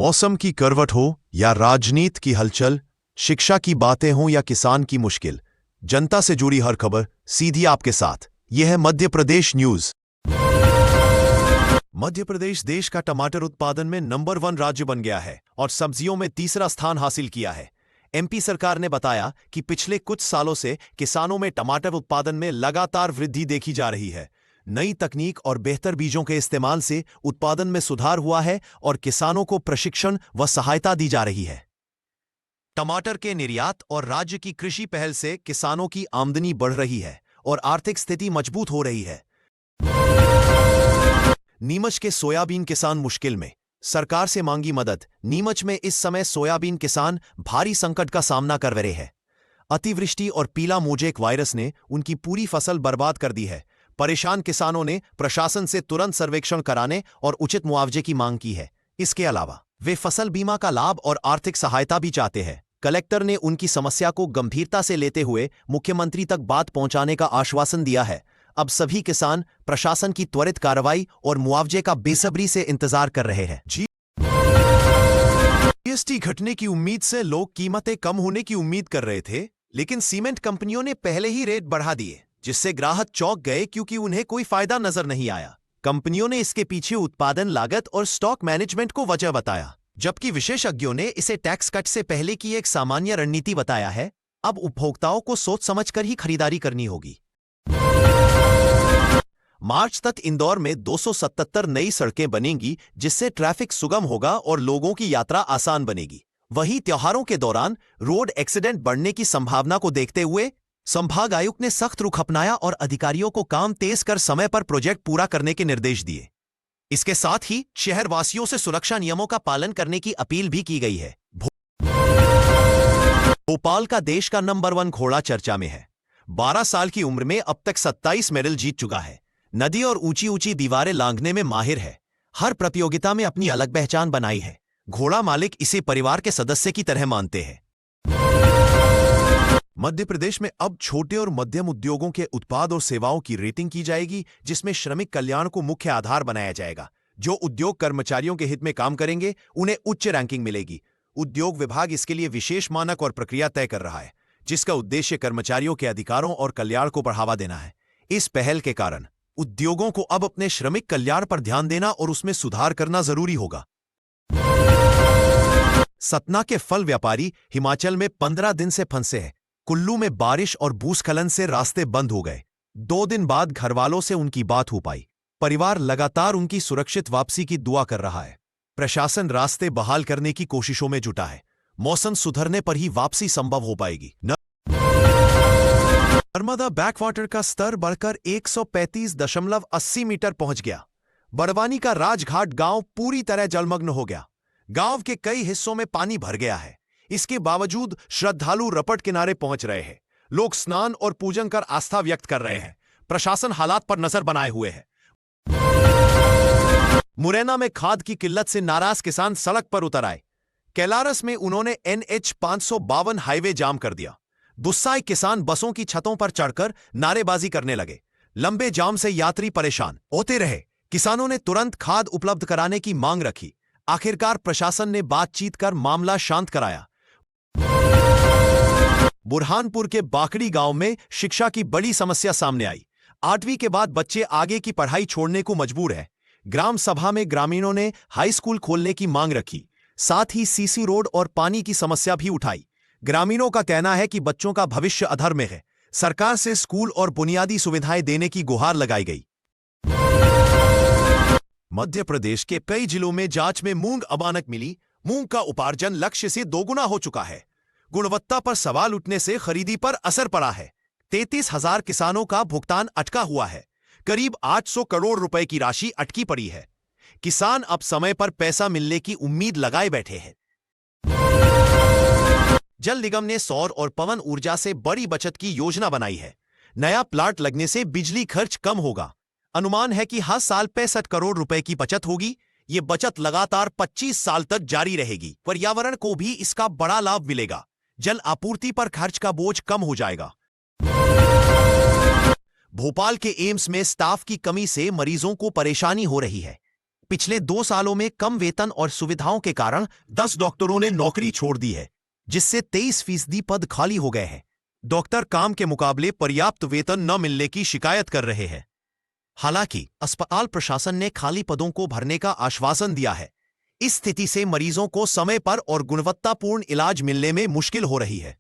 मौसम की करवट हो या राजनीति की हलचल, शिक्षा की बातें हों या किसान की मुश्किल, जनता से जुड़ी हर खबर सीधी आपके साथ। यह है मध्य प्रदेश न्यूज। मध्य प्रदेश देश का टमाटर उत्पादन में नंबर 1 राज्य बन गया है और सब्जियों में तीसरा स्थान हासिल किया है। एमपी सरकार ने बताया कि पिछले कुछ सालों से किसानों में टमाटर उत्पादन में लगातार वृद्धि देखी जा रही है। नई तकनीक और बेहतर बीजों के इस्तेमाल से उत्पादन में सुधार हुआ है और किसानों को प्रशिक्षण व सहायता दी जा रही है। टमाटर के निर्यात और राज्य की कृषि पहल से किसानों की आमदनी बढ़ रही है और आर्थिक स्थिति मजबूत हो रही है। नीमच के सोयाबीन किसान मुश्किल में, सरकार से मांगी मदद। नीमच में इस समय सोयाबीन किसान भारी संकट का सामना कर रहे हैं। अतिवृष्टि और पीला मोजेक वायरस ने उनकी पूरी फसल बर्बाद कर दी है। परेशान किसानों ने प्रशासन से तुरंत सर्वेक्षण कराने और उचित मुआवजे की मांग की है। इसके अलावा वे फसल बीमा का लाभ और आर्थिक सहायता भी चाहते हैं। कलेक्टर ने उनकी समस्या को गंभीरता से लेते हुए मुख्यमंत्री तक बात पहुंचाने का आश्वासन दिया है। अब सभी किसान प्रशासन की त्वरित कार्रवाई और मुआवजे का बेसब्री से इंतजार कर रहे हैं। जीएसटी घटने की उम्मीद से लोग कीमतें कम होने की उम्मीद कर रहे थे, लेकिन सीमेंट कंपनियों ने पहले ही रेट बढ़ा दिए, जिससे ग्राहक चौंक गए क्योंकि उन्हें कोई फायदा नजर नहीं आया। कंपनियों ने इसके पीछे उत्पादन लागत और स्टॉक मैनेजमेंट को वजह बताया, जबकि विशेषज्ञों ने इसे टैक्स कट से पहले की एक सामान्य रणनीति बताया है। अब उपभोक्ताओं को सोच समझकर ही खरीदारी करनी होगी। मार्च तक इंदौर में 277 नई सड़कें बनेंगी, जिससे ट्रैफिक सुगम होगा और लोगों की यात्रा आसान बनेगी। वहीं त्योहारों के दौरान रोड एक्सीडेंट बढ़ने की संभावना को देखते हुए संभाग आयुक्त ने सख्त रुख अपनाया और अधिकारियों को काम तेज कर समय पर प्रोजेक्ट पूरा करने के निर्देश दिए। इसके साथ ही शहरवासियों से सुरक्षा नियमों का पालन करने की अपील भी की गई है। भोपाल का देश का नंबर 1 घोड़ा चर्चा में है। 12 साल की उम्र में अब तक 27 मेडल जीत चुका है। नदी और ऊंची ऊंची दीवारें लांघने में माहिर है। हर प्रतियोगिता में अपनी अलग पहचान बनाई है। घोड़ा मालिक इसे परिवार के सदस्य की तरह मानते हैं। मध्य प्रदेश में अब छोटे और मध्यम उद्योगों के उत्पाद और सेवाओं की रेटिंग की जाएगी, जिसमें श्रमिक कल्याण को मुख्य आधार बनाया जाएगा। जो उद्योग कर्मचारियों के हित में काम करेंगे, उन्हें उच्च रैंकिंग मिलेगी। उद्योग विभाग इसके लिए विशेष मानक और प्रक्रिया तय कर रहा है, जिसका उद्देश्य कर्मचारियों के अधिकारों और कल्याण को बढ़ावा देना है। इस पहल के कारण उद्योगों को अब अपने श्रमिक कल्याण पर ध्यान देना और उसमें सुधार करना जरूरी होगा। सतना के फल व्यापारी हिमाचल में 15 दिन से फंसे हैं। कुल्लू में बारिश और भूस्खलन से रास्ते बंद हो गए। 2 दिन बाद घरवालों से उनकी बात हो पाई। परिवार लगातार उनकी सुरक्षित वापसी की दुआ कर रहा है। प्रशासन रास्ते बहाल करने की कोशिशों में जुटा है। मौसम सुधरने पर ही वापसी संभव हो पाएगी। नर्मदा बैकवाटर का स्तर बढ़कर 135.80 मीटर पहुंच गया। बड़वानी का राजघाट गांव पूरी तरह जलमग्न हो गया। गांव के कई हिस्सों में पानी भर गया है। इसके बावजूद श्रद्धालु रपट किनारे पहुंच रहे हैं। लोग स्नान और पूजन कर आस्था व्यक्त कर रहे हैं। प्रशासन हालात पर नजर बनाए हुए है। मुरैना में खाद की किल्लत से नाराज किसान सड़क पर उतर आए। कैलारस में उन्होंने NH 552 हाईवे जाम कर दिया। गुस्साए किसान बसों की छतों पर चढ़कर नारेबाजी करने लगे। लंबे जाम से यात्री परेशान होते रहे। किसानों ने तुरंत खाद उपलब्ध कराने की मांग रखी। आखिरकार प्रशासन ने बातचीत कर मामला शांत कराया। बुरहानपुर के बाकड़ी गांव में शिक्षा की बड़ी समस्या सामने आई। 8वीं के बाद बच्चे आगे की पढ़ाई छोड़ने को मजबूर है। ग्राम सभा में ग्रामीणों ने हाई स्कूल खोलने की मांग रखी। साथ ही सीसी रोड और पानी की समस्या भी उठाई। ग्रामीणों का कहना है कि बच्चों का भविष्य अधर में है। सरकार से स्कूल और बुनियादी सुविधाएं देने की गुहार लगाई गई। मध्य प्रदेश के कई जिलों में जांच में मूंग अमानक मिली। मूंग का उपार्जन लक्ष्य से दोगुना हो चुका है। गुणवत्ता पर सवाल उठने से खरीदी पर असर पड़ा है। 33,000 किसानों का भुगतान अटका हुआ है। करीब 800 करोड़ रुपए की राशि अटकी पड़ी है। किसान अब समय पर पैसा मिलने की उम्मीद लगाए बैठे हैं। जल निगम ने सौर और पवन ऊर्जा से बड़ी बचत की योजना बनाई है। नया प्लांट लगने से बिजली खर्च कम होगा। अनुमान है कि हर साल 65 करोड़ रुपए की बचत होगी। ये बचत लगातार 25 साल तक जारी रहेगी। पर्यावरण को भी इसका बड़ा लाभ मिलेगा। जल आपूर्ति पर खर्च का बोझ कम हो जाएगा। भोपाल के एम्स में स्टाफ की कमी से मरीजों को परेशानी हो रही है। पिछले 2 सालों में कम वेतन और सुविधाओं के कारण 10 डॉक्टरों ने नौकरी छोड़ दी है, जिससे 23% पद खाली हो गए हैं। डॉक्टर काम के मुकाबले पर्याप्त वेतन न मिलने की शिकायत कर रहे हैं। हालांकि अस्पताल प्रशासन ने खाली पदों को भरने का आश्वासन दिया है। इस स्थिति से मरीजों को समय पर और गुणवत्तापूर्ण इलाज मिलने में मुश्किल हो रही है।